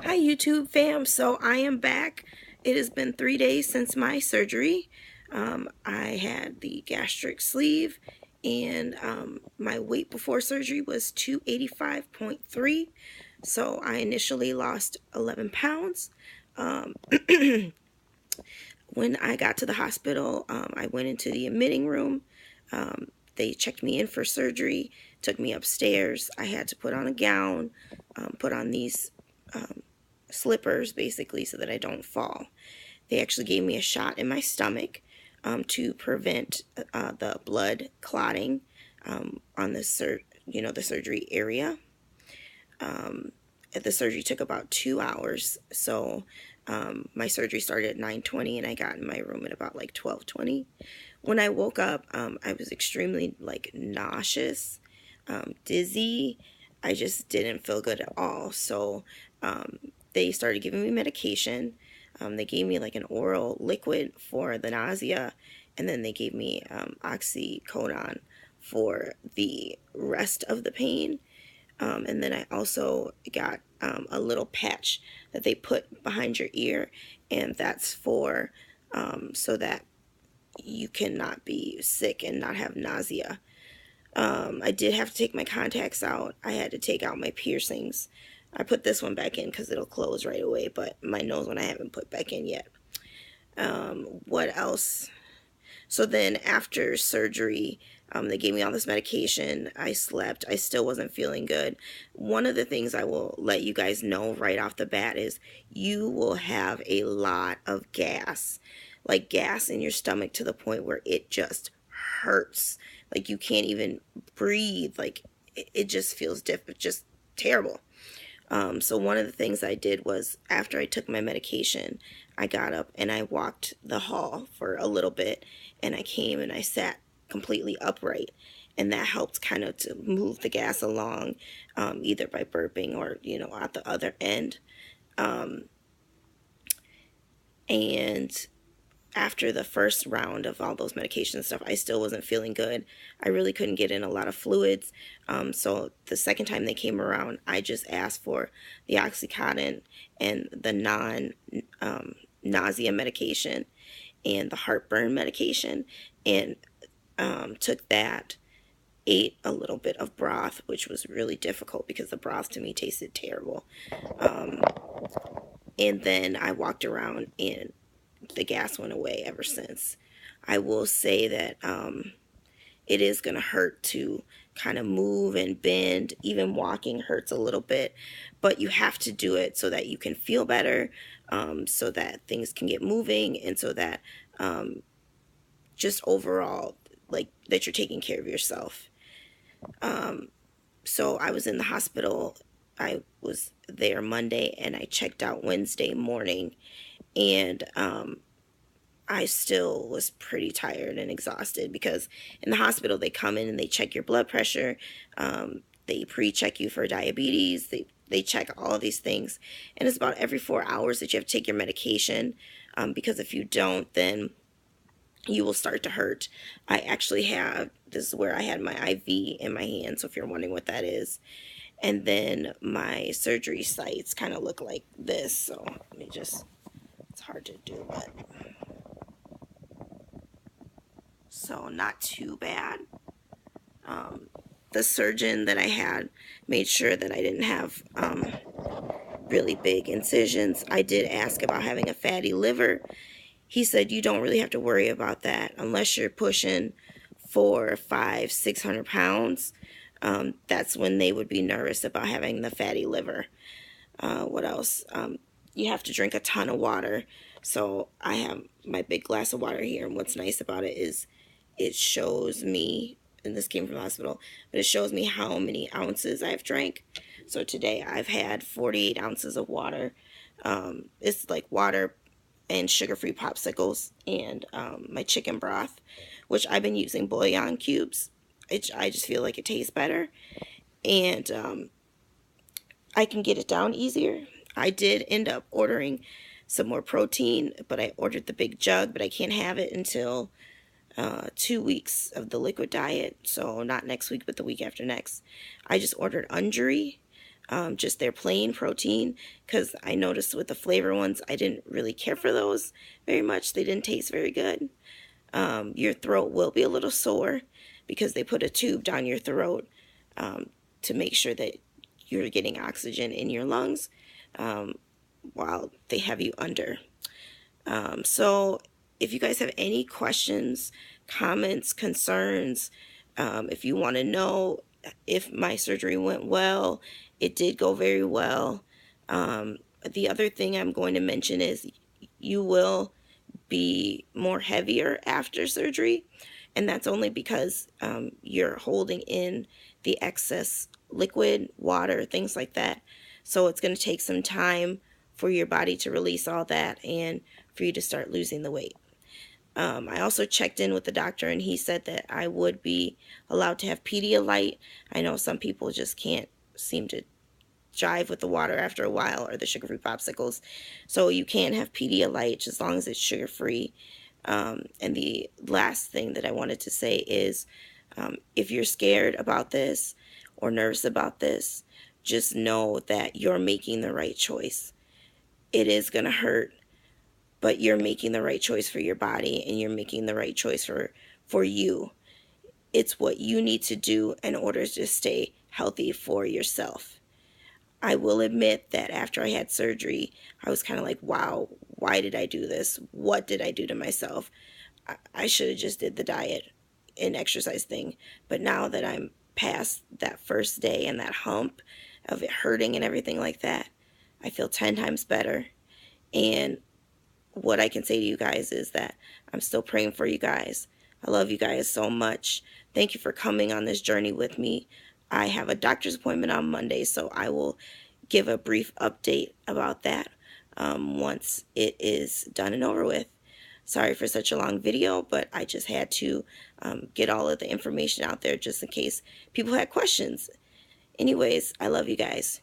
Hi YouTube fam, so I am back. It has been 3 days since my surgery. I had the gastric sleeve and my weight before surgery was 285.3. So I initially lost 11 pounds. Um, when I got to the hospital, I went into the admitting room. They checked me in for surgery, took me upstairs. I had to put on a gown, put on these slippers basically so that I don't fall. They actually gave me a shot in my stomach to prevent the blood clotting on the the surgery area. The surgery took about 2 hours, so my surgery started at 9:20 and I got in my room at about like 12:20. When I woke up, I was extremely nauseous, dizzy. I just didn't feel good at all. So they started giving me medication. They gave me like an oral liquid for the nausea, and then they gave me oxycodone for the rest of the pain. And then I also got a little patch that they put behind your ear, and that's for so that you cannot be sick and not have nausea. I did have to take my contacts out. I had to take out my piercings. I put this one back in because it'll close right away, but my nose one I haven't put back in yet. What else? So then after surgery, they gave me all this medication. I slept. I still wasn't feeling good. One of the things I will let you guys know right off the bat is you will have a lot of gas, like gas in your stomach to the point where it just hurts. Like you can't even breathe. Like it just feels just terrible. So one of the things I did was after I took my medication, I got up and I walked the hall for a little bit, and I came and I sat completely upright, and that helped kind of to move the gas along, either by burping or at the other end. And after the first round of all those medications and stuff, I still wasn't feeling good. I really couldn't get in a lot of fluids. So the second time they came around, I just asked for the Oxycontin and the nausea medication and the heartburn medication, and took that, ate a little bit of broth, which was really difficult because the broth to me tasted terrible. And then I walked around and the gas went away ever since. I will say that it is going to hurt to kind of move and bend. Even walking hurts a little bit, but you have to do it so that you can feel better, so that things can get moving, and so that just overall, like, that you're taking care of yourself. So I was in the hospital. I was there Monday and I checked out Wednesday morning, and I still was pretty tired and exhausted because in the hospital they come in and they check your blood pressure, they pre-check you for diabetes, they check all these things, and it's about every 4 hours that you have to take your medication, because if you don't, then you will start to hurt. I actually have, this is where I had my IV in my hand, so if you're wondering what that is. And then my surgery sites kind of look like this, so let me just, it's hard to do, but so not too bad. The surgeon that I had made sure that I didn't have really big incisions. I did ask about having a fatty liver. He said you don't really have to worry about that unless you're pushing 400, 500, 600 pounds. That's when they would be nervous about having the fatty liver. What else? You have to drink a ton of water. So I have my big glass of water here, and what's nice about it is it shows me, and this came from the hospital, but it shows me how many ounces I've drank. So today I've had 48 ounces of water. It's like water and sugar-free popsicles and my chicken broth, which I've been using bouillon cubes. I just feel like it tastes better, and I can get it down easier. I did end up ordering some more protein, but I ordered the big jug, but I can't have it until 2 weeks of the liquid diet, so not next week, but the week after next. I just ordered Undri. just their plain protein, because I noticed with the flavor ones, I didn't really care for those very much. They didn't taste very good. Your throat will be a little sore because they put a tube down your throat to make sure that you're getting oxygen in your lungs while they have you under. So if you guys have any questions, comments, concerns, if you want to know if my surgery went well, it did go very well. The other thing I'm going to mention is you will be more heavier after surgery, and that's only because you're holding in the excess liquid, water, things like that. So it's going to take some time for your body to release all that and for you to start losing the weight. I also checked in with the doctor, and he said that I would be allowed to have Pedialyte. I know some people just can't seem to jive with the water after a while, or the sugar-free popsicles. So you can have Pedialyte as long as it's sugar-free. And the last thing that I wanted to say is if you're scared about this or nervous about this, just know that you're making the right choice. It is going to hurt, but you're making the right choice for your body, and you're making the right choice for you. It's what you need to do in order to stay healthy for yourself. I will admit that after I had surgery, I was kind of like, wow, why did I do this? What did I do to myself? I should have just did the diet and exercise thing. But now that I'm past that first day and that hump of it hurting and everything like that, I feel 10 times better. And what I can say to you guys is that I'm still praying for you guys. I love you guys so much. Thank you for coming on this journey with me. I have a doctor's appointment on Monday, so I will give a brief update about that once it is done and over with. Sorry for such a long video, but I just had to get all of the information out there just in case people had questions. Anyways, I love you guys.